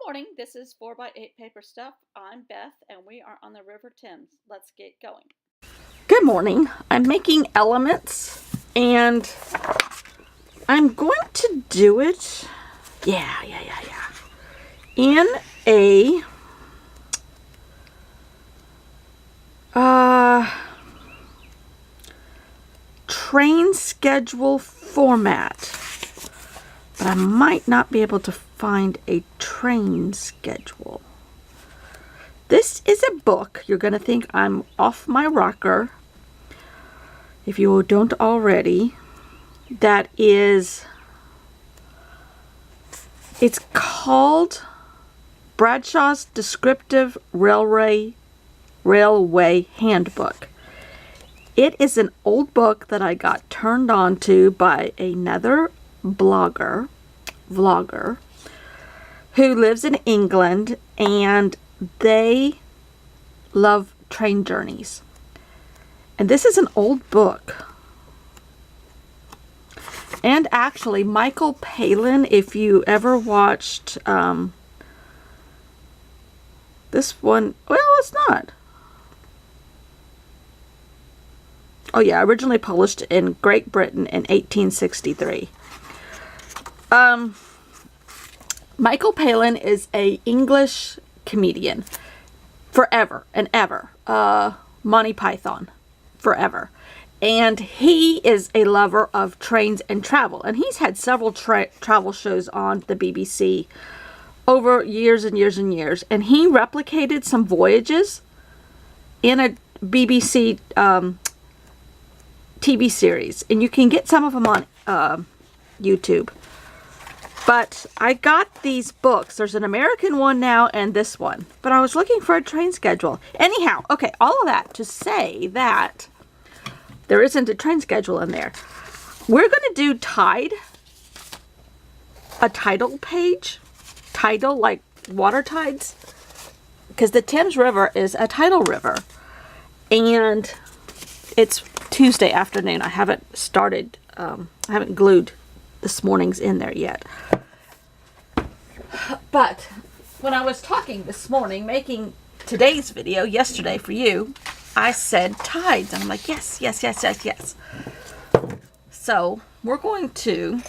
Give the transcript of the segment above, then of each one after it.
morning. This is 4x8 Paper Stuff. I'm Beth, and we are on the River Thames. Let's get going. Good morning. I'm making elements, and I'm going to do it, in a train schedule format. But I might not be able to find a train schedule. This is a book. You're going to think I'm off my rocker, if you don't already. It's called Bradshaw's Descriptive Railway Handbook. It is an old book that I got turned on to by another vlogger who lives in England, and they love train journeys. And this is an old book. And actually, Michael Palin, if you ever watched this one, well, it's not. Oh yeah, originally published in Great Britain in 1863. Michael Palin is an English comedian. Forever and ever. Monty Python. Forever. And he is a lover of trains and travel. And he's had several travel shows on the BBC over years and years and years. And he replicated some voyages in a BBC TV series. And you can get some of them on YouTube. But I got these books. There's an American one now and this one. But I was looking for a train schedule. Anyhow, okay, all of that to say that there isn't a train schedule in there. We're going to do Tide, a tidal page. Tidal, like water tides. Because the Thames River is a tidal river. And it's Tuesday afternoon. I haven't started, I haven't glued this morning's in there yet. But when I was talking this morning, making today's video yesterday for you, I said tides. And I'm like, yes. So we're going to,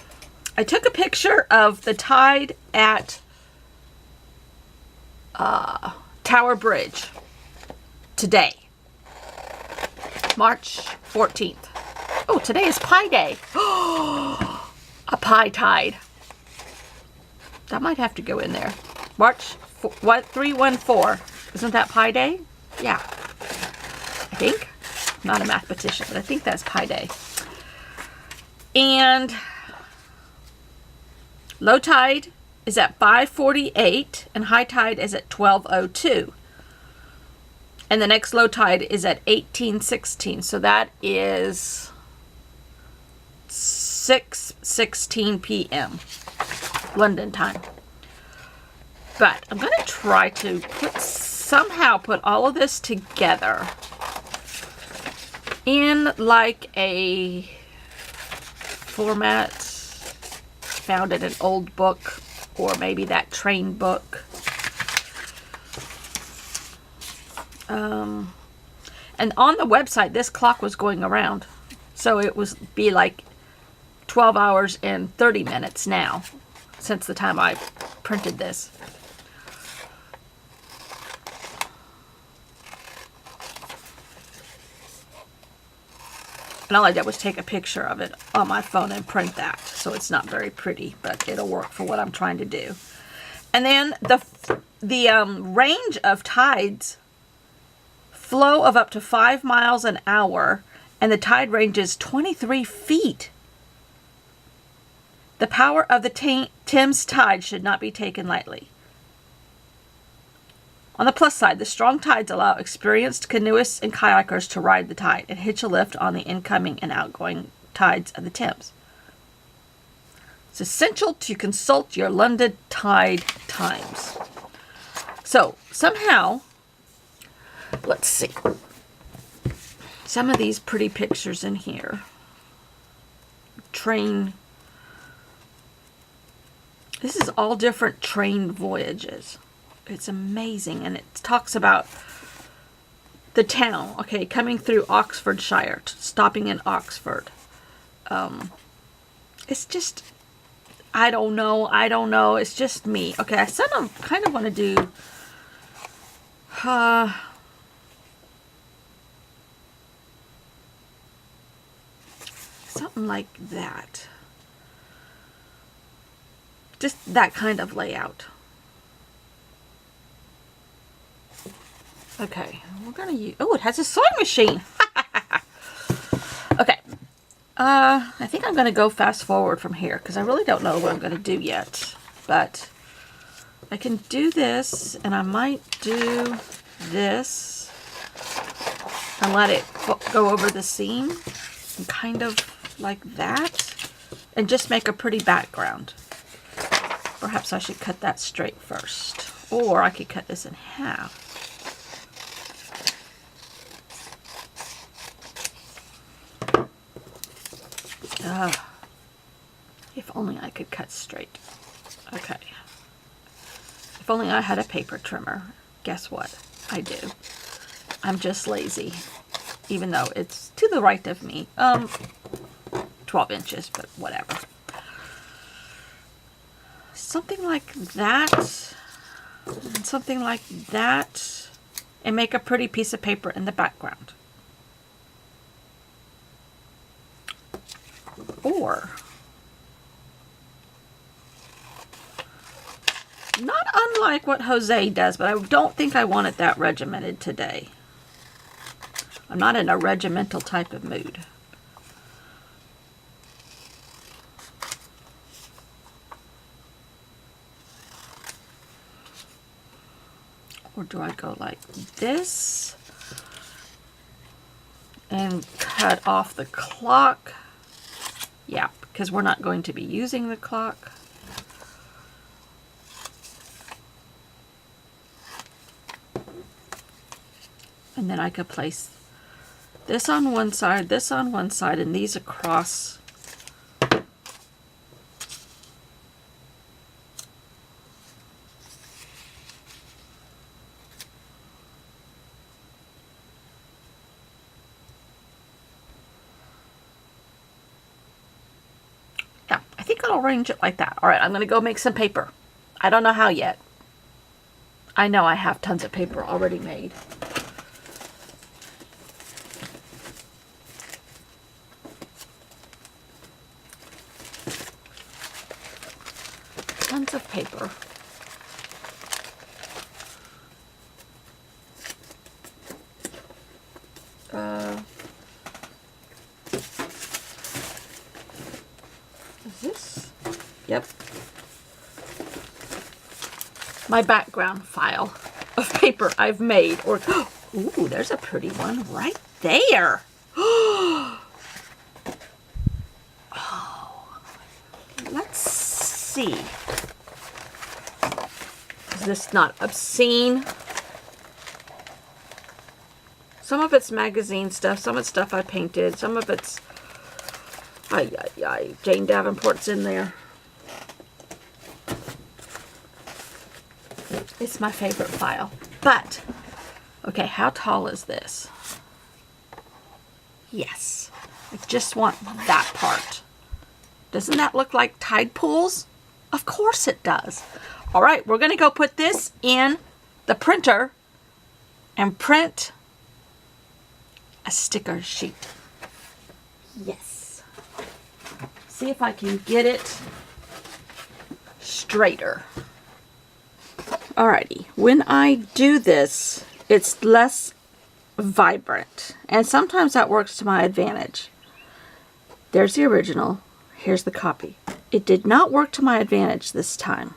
I took a picture of the tide at Tower Bridge today, March 14th. Oh, today is Pi Day. A pie tide. That might have to go in there. March 314. Isn't that Pi Day? Yeah. I think. I'm not a mathematician, but I think that's Pi Day. And low tide is at 5:48 and high tide is at 12:02. And the next low tide is at 18:16. So that is 6:16 p.m. London time. But I'm going to try to somehow put all of this together in like a format found in an old book, or maybe that train book. And on the website, this clock was going around. So it was be like 12 hours and 30 minutes now since the time I printed this. And all I did was take a picture of it on my phone and print that. So it's not very pretty, but it'll work for what I'm trying to do. And then the range of tides, flow of up to 5 miles an hour, and the tide range is 23 feet. The power of the Thames tide should not be taken lightly. On the plus side, the strong tides allow experienced canoeists and kayakers to ride the tide and hitch a lift on the incoming and outgoing tides of the Thames. It's essential to consult your London Tide Times. So, somehow, let's see. Some of these pretty pictures in here. Train This is all different train voyages. It's amazing. And it talks about the town. Okay, coming through Oxfordshire, stopping in Oxford. It's just, I don't know. It's just me. Okay, I kind of want to do something like that. Just that kind of layout. Okay, we're gonna use, oh, it has a sewing machine. Okay. I think I'm gonna go fast forward from here because I really don't know what I'm gonna do yet. But I can do this, and I might do this and let it go over the seam, and kind of like that, and just make a pretty background. Perhaps I should cut that straight first, or I could cut this in half. If only I could cut straight. Okay. If only I had a paper trimmer. Guess what? I do. I'm just lazy. Even though it's to the right of me. 12 inches, but whatever. Something like that. And something like that. And make a pretty piece of paper in the background. Or, not unlike what Jose does, but I don't think I want it that regimented today. I'm not in a regimental type of mood. Or do I go like this and cut off the clock? Yeah, because we're not going to be using the clock. And then I could place this on one side, this on one side, and these across. Yeah, I think I'll arrange it like that. All right, I'm going to go make some paper. I don't know how yet. I know I have tons of paper already made. Tons of paper. Is this? Yep. My background file of paper I've made. Or, ooh, there's a pretty one right there. Oh, let's see. Is this not obscene? Some of it's magazine stuff, some of it's stuff I painted, some of it's Jane Davenport's in there. It's my favorite file. But, okay, how tall is this? Yes. I just want that part. Doesn't that look like tide pools? Of course it does. All right, we're going to go put this in the printer and print a sticker sheet. Yes. See if I can get it straighter. Alrighty, when I do this, it's less vibrant, and sometimes that works to my advantage. There's the original, here's the copy. It did not work to my advantage this time,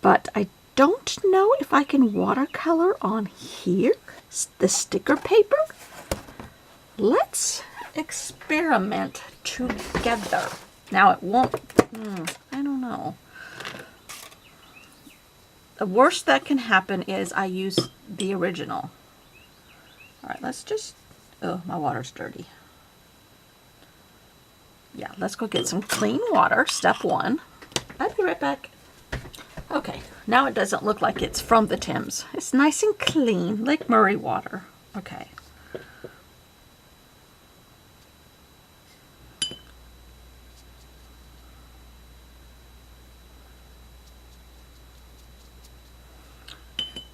but I don't know if I can watercolor on here, the sticker paper. Let's experiment together. Now it won't, I don't know. The worst that can happen is I use the original. All right, let's just, oh, my water's dirty. Yeah, let's go get some clean water, step one. I'll be right back. Okay, now it doesn't look like it's from the Thames. It's nice and clean, Lake Murray water. Okay.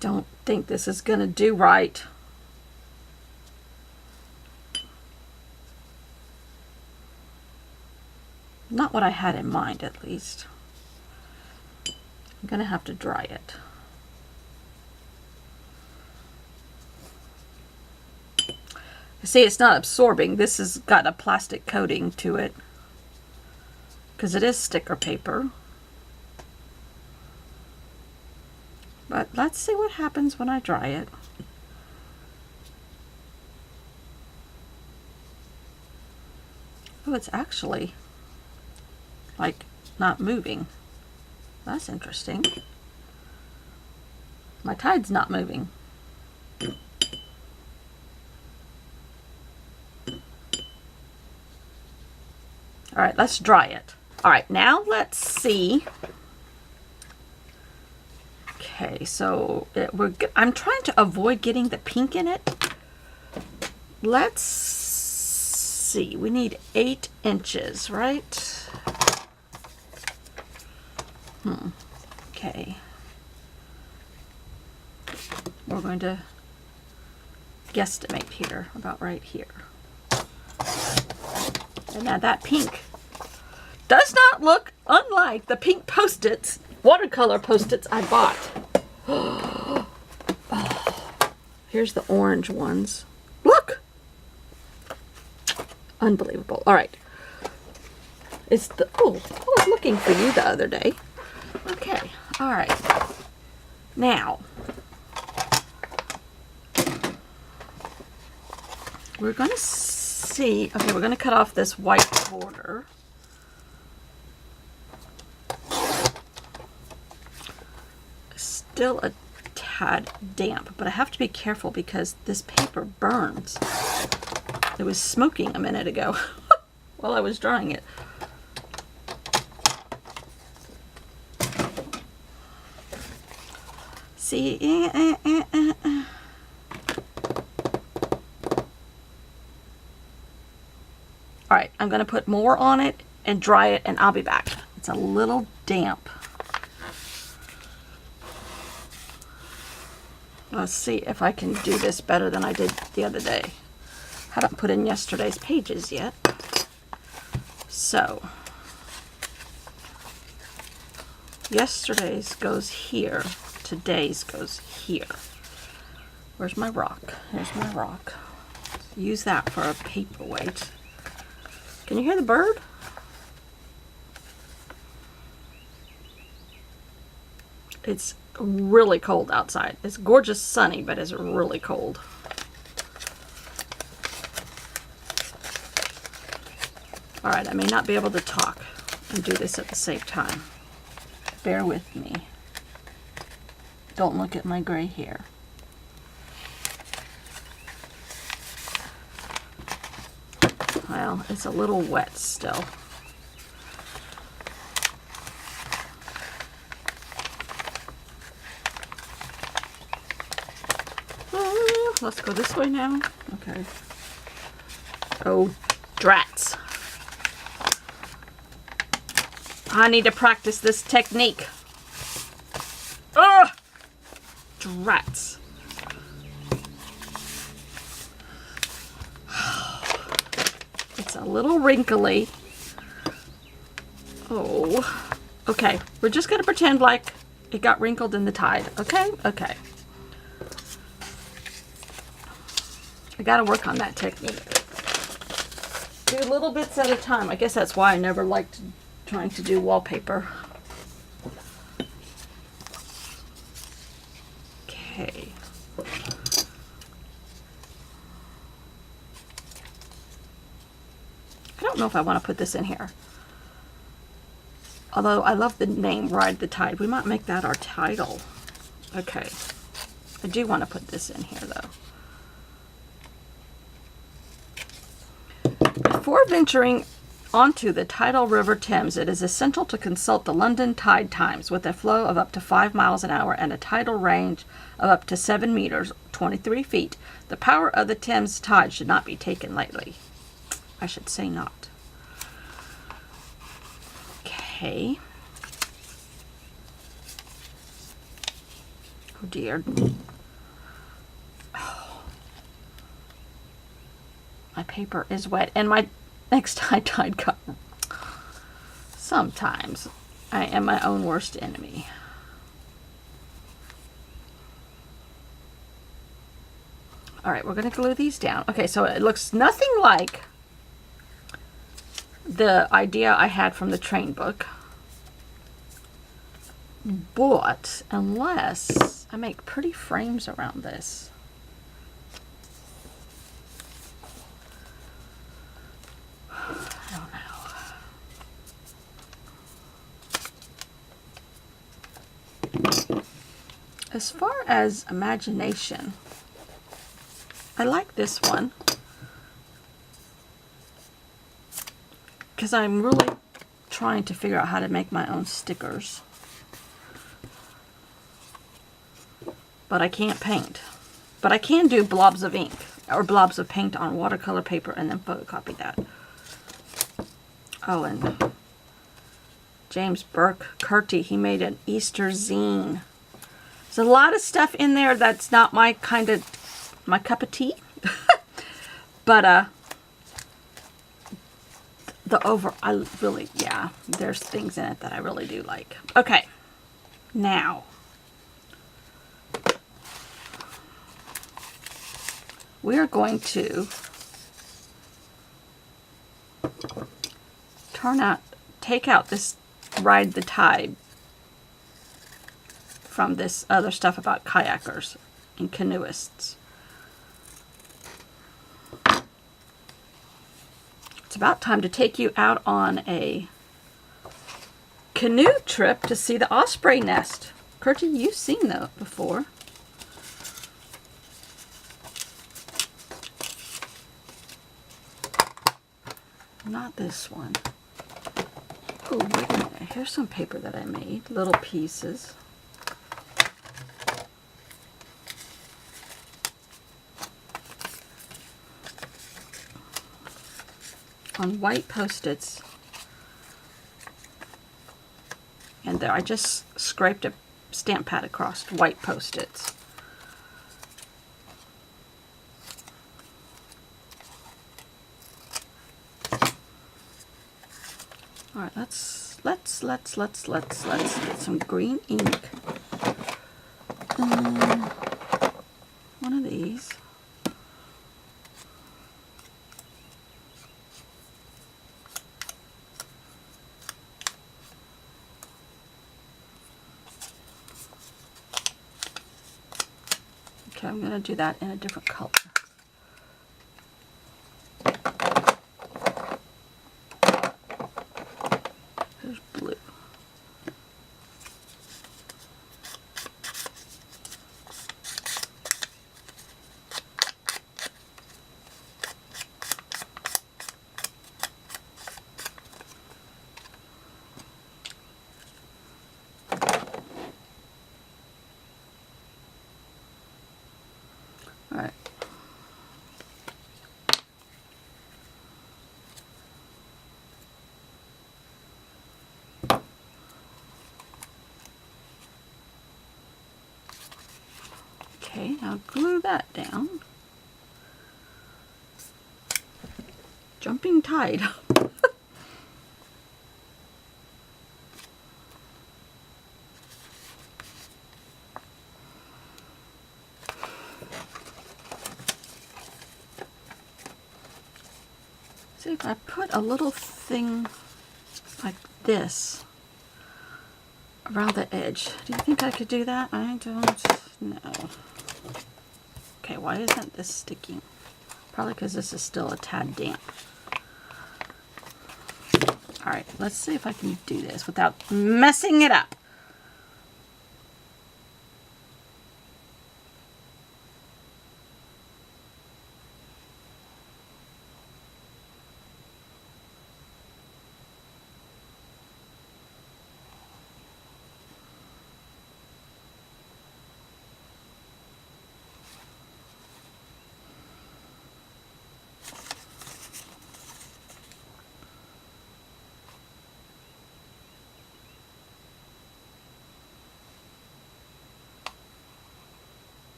Don't think this is gonna do right. Not what I had in mind, at least. I'm gonna have to dry it. See, it's not absorbing. This has got a plastic coating to it because it is sticker paper. But let's see what happens when I dry it. Oh, it's actually like not moving. That's interesting. My tide's not moving. All right, let's dry it. All right, now let's see. Okay, so I'm trying to avoid getting the pink in it. Let's see. We need 8 inches, right? Okay. We're going to guesstimate here, about right here. And now that pink does not look unlike the pink Post-its, watercolor Post-its I bought. Oh, here's the orange ones. Look! Unbelievable. All right. It's the, oh, I was looking for you the other day. Okay. All right. Now, we're going to see, okay, we're going to cut off this white border. Still a tad damp, but I have to be careful because this paper burns. It was smoking a minute ago while I was drying it. See, All right, I'm going to put more on it and dry it, and I'll be back. It's a little damp. Let's see if I can do this better than I did the other day. Haven't put in yesterday's pages yet. So, yesterday's goes here. Today's goes here. Where's my rock? Here's my rock. Use that for a paperweight. Can you hear the bird? It's really cold outside. It's gorgeous sunny, but it's really cold. All right, I may not be able to talk and do this at the same time. Bear with me. Don't look at my gray hair. Well, it's a little wet still. Let's go this way now. Okay. Oh, drats. I need to practice this technique. Ugh! Drats. It's a little wrinkly. Oh. Okay, we're just going to pretend like it got wrinkled in the tide. Okay? Okay. I got to work on that technique. Do little bits at a time. I guess that's why I never liked trying to do wallpaper. Okay. I don't know if I want to put this in here. Although I love the name Ride the Tide. We might make that our title. Okay. I do want to put this in here though. Before venturing onto the tidal River Thames, it is essential to consult the London Tide Times. With a flow of up to 5 miles an hour and a tidal range of up to 7 meters, 23 feet, the power of the Thames tide should not be taken lightly. I should say not. Okay. Oh dear. Oh. My paper is wet and my next high tide got. Sometimes I am my own worst enemy. All right, we're going to glue these down. Okay, so it looks nothing like the idea I had from the train book. But unless I make pretty frames around this. I don't know. As far as imagination, I like this one because I'm really trying to figure out how to make my own stickers. But I can't paint. But I can do blobs of ink or blobs of paint on watercolor paper and then photocopy that. Oh, and James Burke Curti, he made an Easter zine. There's a lot of stuff in there that's not my cup of tea. But there's things in it that I really do like. Okay, now we are going to take out this Ride the Tide from this other stuff about kayakers and canoeists. It's about time to take you out on a canoe trip to see the osprey nest. Curti, you've seen that before. Not this one. Oh, wait a minute. Here's some paper that I made. Little pieces. On white Post-its. And there, I just scraped a stamp pad across white Post-its. All right, let's get some green ink. One of these. Okay, I'm going to do that in a different color. There's blue. All right. Okay, now glue that down. Jumping Tide. See, if I put a little thing like this around the edge, do you think I could do that? I don't know. Okay, why isn't this sticking? Probably because this is still a tad damp. All right, let's see if I can do this without messing it up.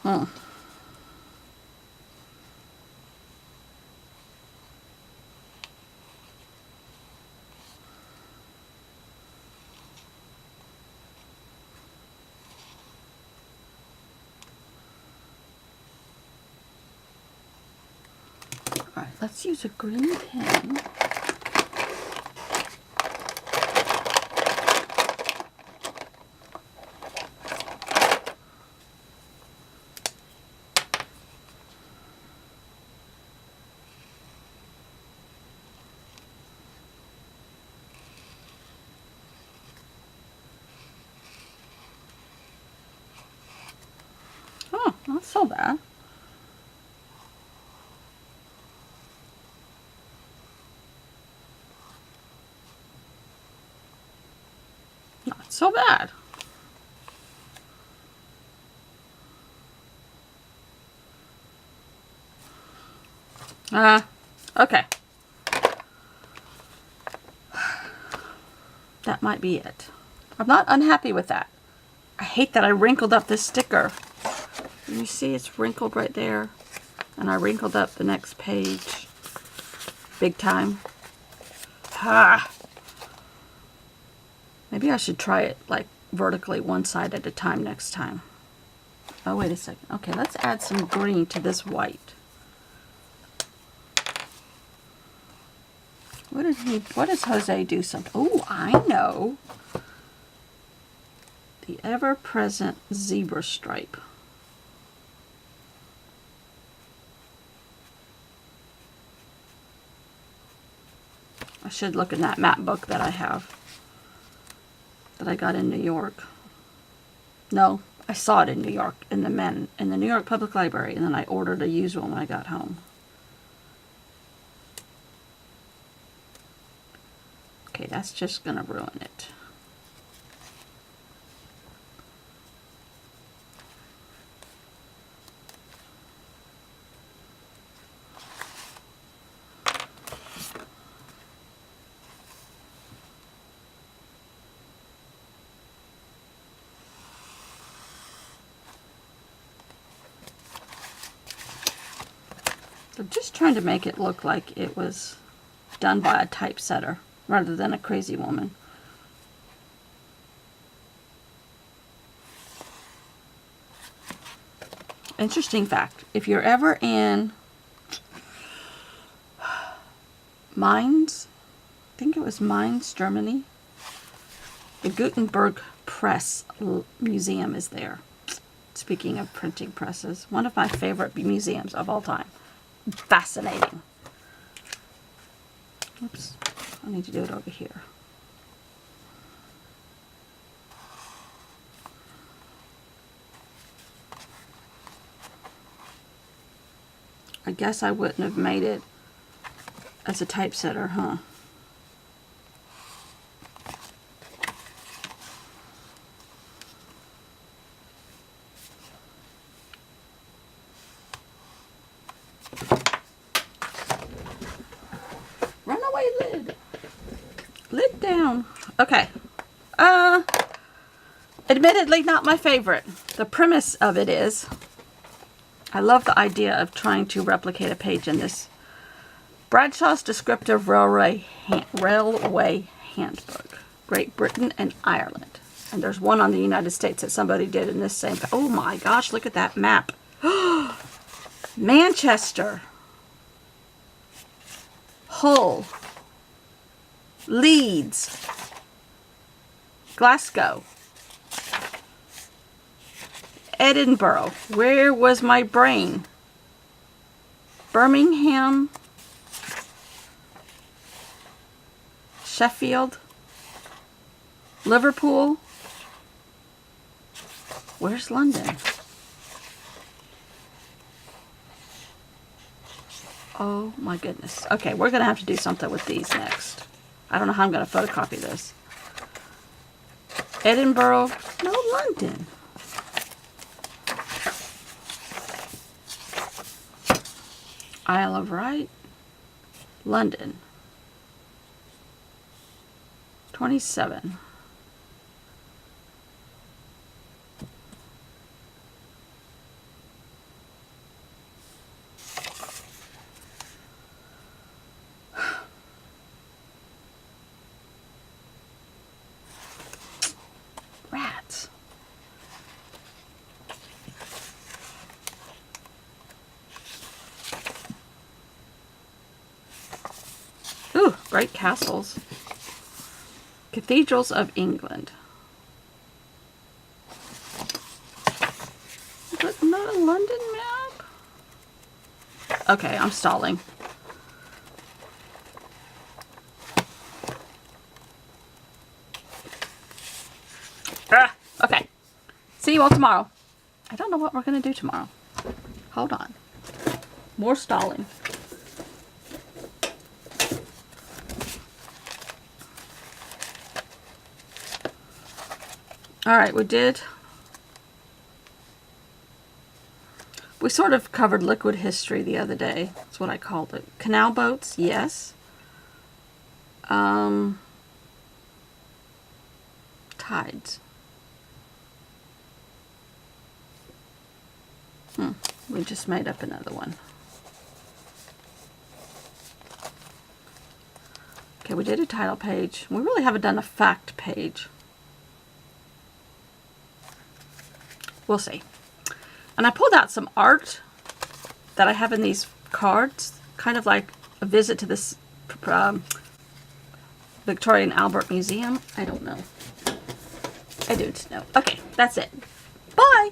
Hmm. All right, let's use a green pen. Oh, not so bad. Not so bad. Okay. That might be it. I'm not unhappy with that. I hate that I wrinkled up this sticker. You see it's wrinkled right there. And I wrinkled up the next page. Big time. Ah. Maybe I should try it like vertically one side at a time next time. Oh, wait a second. Okay, let's add some green to this white. What does Jose do something? Oh, I know. The ever-present zebra stripe. I should look in that map book that I have, that I got in New York. No, I saw it in New York, in the New York Public Library, and then I ordered a used one when I got home. Okay, that's just gonna ruin it. So just trying to make it look like it was done by a typesetter rather than a crazy woman. Interesting fact, if you're ever in Mainz, I think it was Mainz, Germany, the Gutenberg Press Museum is there. Speaking of printing presses, one of my favorite museums of all time. Fascinating. Oops, I need to do it over here. I guess I wouldn't have made it as a typesetter, huh? Runaway lid. Lid down. Okay. Admittedly not my favorite. The premise of it is, I love the idea of trying to replicate a page in this. Bradshaw's Descriptive Railway Handbook. Great Britain and Ireland. And there's one on the United States that somebody did in this same. Oh my gosh, look at that map. Manchester. Hull. Leeds. Glasgow. Edinburgh. Where was my brain? Birmingham. Sheffield. Liverpool. Where's London? Oh my goodness. Okay, we're going to have to do something with these next. I don't know how I'm going to photocopy this. Edinburgh. No, London. Isle of Wight. London. 27. great castles. Cathedrals of England. But not a London map? Okay, I'm stalling. Okay. See you all tomorrow. I don't know what we're going to do tomorrow. Hold on. More stalling. Alright, we sort of covered liquid history the other day. That's what I called it. Canal boats, yes. Tides. We just made up another one. Okay, we did a title page. We really haven't done a fact page. We'll see. And I pulled out some art that I have in these cards, kind of like a visit to this Victoria and Albert Museum. I don't know. I don't know. Okay, that's it. Bye!